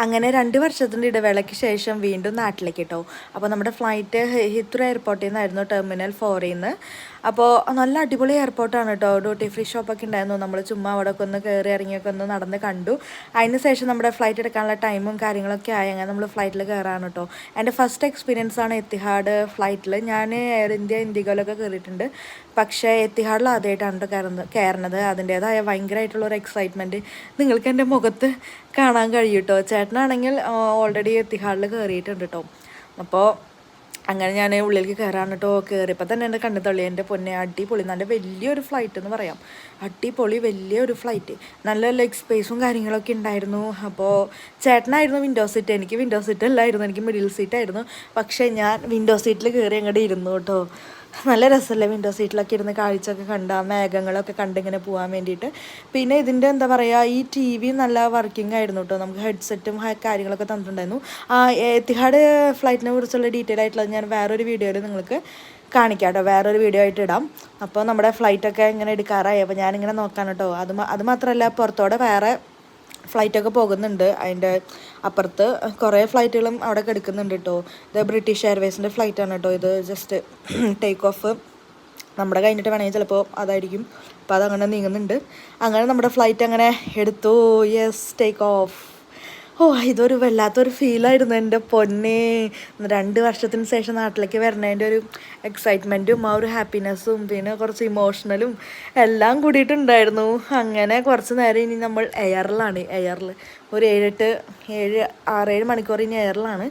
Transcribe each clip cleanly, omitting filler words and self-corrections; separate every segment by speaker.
Speaker 1: അങ്ങനെ 2 വർഷത്തിൻ്റെ ഇടവേളയ്ക്ക് ശേഷം വീണ്ടും നാട്ടിലേക്ക് കേട്ടോ. അപ്പോൾ നമ്മുടെ ഫ്ലൈറ്റ് ഹിത്രൂ എയർപോർട്ടിൽ നിന്നായിരുന്നു, ടെർമിനൽ 4ൽ നിന്ന്. അപ്പോൾ നല്ല അടിപൊളി എയർപോർട്ടാണ് കേട്ടോ. ഡ്യൂട്ടി ഫ്രീ ഷോപ്പൊക്കെ ഉണ്ടായിരുന്നു. നമ്മൾ ചുമ്മാ അവിടെ ഒക്കെ ഒന്ന് കയറി ഇറങ്ങിയൊക്കെ ഒന്ന് നടന്ന് കണ്ടു. അതിന് ശേഷം നമ്മുടെ ഫ്ലൈറ്റ് എടുക്കാനുള്ള ടൈമും കാര്യങ്ങളൊക്കെ ആയി. അങ്ങനെ നമ്മൾ ഫ്ലൈറ്റിൽ കയറാണ് കേട്ടോ. എൻ്റെ ഫസ്റ്റ് എക്സ്പീരിയൻസ് ആണ് എത്തിഹാഡ് ഫ്ലൈറ്റിൽ. ഞാൻ എയർ ഇന്ത്യ, ഇൻഡിഗോയിലൊക്കെ കയറിയിട്ടുണ്ട്. പക്ഷേ എത്തിഹാഡിൽ ആദ്യമായിട്ടാണ് കയറുന്നത്. അതിൻ്റേതായ ഭയങ്കരമായിട്ടുള്ളൊരു എക്സൈറ്റ്മെൻറ്റ് നിങ്ങൾക്ക് എൻ്റെ മുഖത്ത് കാണാൻ കഴിയും കേട്ടോ. ചേട്ടനാണെങ്കിൽ ഓൾറെഡി എത്തിഹാഡിൽ കയറിയിട്ടുണ്ട് കേട്ടോ. അപ്പോൾ അങ്ങനെ ഞാൻ ഉള്ളിലേക്ക് കയറാൻ കേട്ടോ. കയറിയപ്പോൾ തന്നെ എൻ്റെ കണ്ണ് തള്ളി. എൻ്റെ പൊന്നെ, അടിപൊളി, നല്ല വലിയൊരു ഫ്ലൈറ്റ് എന്ന് പറയാം. അടിപൊളി വലിയൊരു ഫ്ലൈറ്റ്, നല്ല ലെഗ് സ്പേസും കാര്യങ്ങളൊക്കെ ഉണ്ടായിരുന്നു. അപ്പോൾ ചേട്ടനായിരുന്നു വിൻഡോ സീറ്റ്, എനിക്ക് വിൻഡോ സീറ്റ് അല്ലായിരുന്നു, എനിക്ക് മിഡിൽ സീറ്റായിരുന്നു. പക്ഷേ ഞാൻ വിൻഡോ സീറ്റിൽ കയറി അങ്ങോട്ട് ഇരുന്നു കേട്ടോ. നല്ല രസമല്ലേ വിൻഡോ സീറ്റിലൊക്കെ ഇരുന്ന് കാഴ്ചയൊക്കെ കണ്ട, മേഘങ്ങളൊക്കെ കണ്ടിങ്ങനെ പോകാൻ വേണ്ടിയിട്ട്. പിന്നെ ഇതിൻ്റെ എന്താ പറയുക, ഈ ടി വി നല്ല വർക്കിംഗ് ആയിരുന്നു കേട്ടോ. നമുക്ക് ഹെഡ്സെറ്റും കാര്യങ്ങളൊക്കെ തന്നിട്ടുണ്ടായിരുന്നു. എത്തിഹാഡ് ഫ്ലൈറ്റിനെ കുറിച്ചുള്ള ഡീറ്റെയിൽ ആയിട്ടുള്ളത് ഞാൻ വേറൊരു വീഡിയോയിൽ നിങ്ങൾക്ക് കാണിക്കാം കേട്ടോ, വേറൊരു വീഡിയോ ആയിട്ട് ഇടാം. അപ്പോൾ നമ്മുടെ ഫ്ലൈറ്റൊക്കെ ഇങ്ങനെ എടുക്കാറായി. അപ്പോൾ ഞാനിങ്ങനെ നോക്കാൻ കേട്ടോ. അത് മാത്രമല്ല, പുറത്തോടെ വേറെ ഫ്ലൈറ്റൊക്കെ പോകുന്നുണ്ട്. അതിൻ്റെ അപ്പുറത്ത് കുറേ ഫ്ലൈറ്റുകളും അവിടെ കിടക്കുന്നുണ്ട് കേട്ടോ. ഇത് ബ്രിട്ടീഷ് എയർവേസിൻ്റെ ഫ്ലൈറ്റാണ് കേട്ടോ. ഇത് ജസ്റ്റ് ടേക്ക് ഓഫ് നമ്മുടെ കഴിഞ്ഞിട്ട് വേണമെങ്കിൽ ചിലപ്പോൾ അതായിരിക്കും. അപ്പോൾ അതങ്ങനെ നീങ്ങുന്നുണ്ട്. അങ്ങനെ നമ്മുടെ ഫ്ലൈറ്റ് അങ്ങനെ എടുത്തു. Yes, take off. ഇതൊരു വല്ലാത്തൊരു ഫീലായിരുന്നു എൻ്റെ പൊന്നെ. 2 വർഷത്തിന് ശേഷം നാട്ടിലേക്ക് വരുന്നതിൻ്റെ ഒരു എക്സൈറ്റ്മെൻറ്റും ആ ഒരു ഹാപ്പിനെസ്സും പിന്നെ കുറച്ച് ഇമോഷണലും എല്ലാം കൂടിയിട്ടുണ്ടായിരുന്നു. അങ്ങനെ കുറച്ച് നേരം ഇനി നമ്മൾ എയറിൽ ഒരു 6-7 മണിക്കൂർ ഇനി എയറിലാണ്.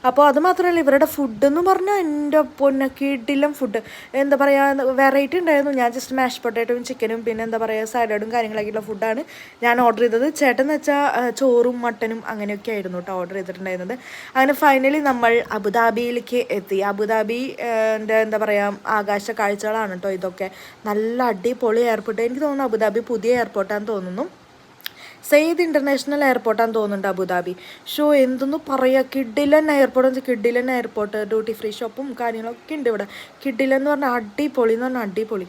Speaker 1: അപ്പോൾ അത് മാത്രമല്ല, ഇവരുടെ ഫുഡെന്ന് പറഞ്ഞാൽ എൻ്റെ പൊന്നൊക്കെ ഇടിലും ഫുഡ്, എന്താ പറയുക, വെറൈറ്റി ഉണ്ടായിരുന്നു. ഞാൻ ജസ്റ്റ് മാഷ് പൊട്ടാറ്റോയും ചിക്കനും പിന്നെ എന്താ പറയുക സാലഡും കാര്യങ്ങളൊക്കെയുള്ള ഫുഡാണ് ഞാൻ ഓർഡർ ചെയ്തത്. ചേട്ടൻ വെച്ചാൽ ചോറും മട്ടനും അങ്ങനെയൊക്കെ ആയിരുന്നു കേട്ടോ ഓർഡർ ചെയ്തിട്ടുണ്ടായിരുന്നത്. അങ്ങനെ ഫൈനലി നമ്മൾ അബുദാബിയിലേക്ക് എത്തി. അബുദാബിൻ്റെ എന്താ പറയുക ആകാശ കാഴ്ചകളാണ് കേട്ടോ ഇതൊക്കെ. നല്ല അടിപൊളി എയർപോർട്ട്. എനിക്ക് തോന്നുന്നു അബുദാബി പുതിയ എയർപോർട്ടാണെന്ന് തോന്നുന്നു. സെയ്ദ് ഇൻ്റർനാഷണൽ എയർപോർട്ടാന്ന് തോന്നുന്നുണ്ട് അബുദാബി. എന്തൊന്നും പറയുക, കിഡിലൻ എയർപോർട്ട്, ഡ്യൂട്ടി ഫ്രീ ഷോപ്പും കാര്യങ്ങളൊക്കെ ഉണ്ട് ഇവിടെ. കിഡിലെന്ന് പറഞ്ഞാൽ അടിപൊളി എന്ന് പറഞ്ഞാൽ അടിപൊളി.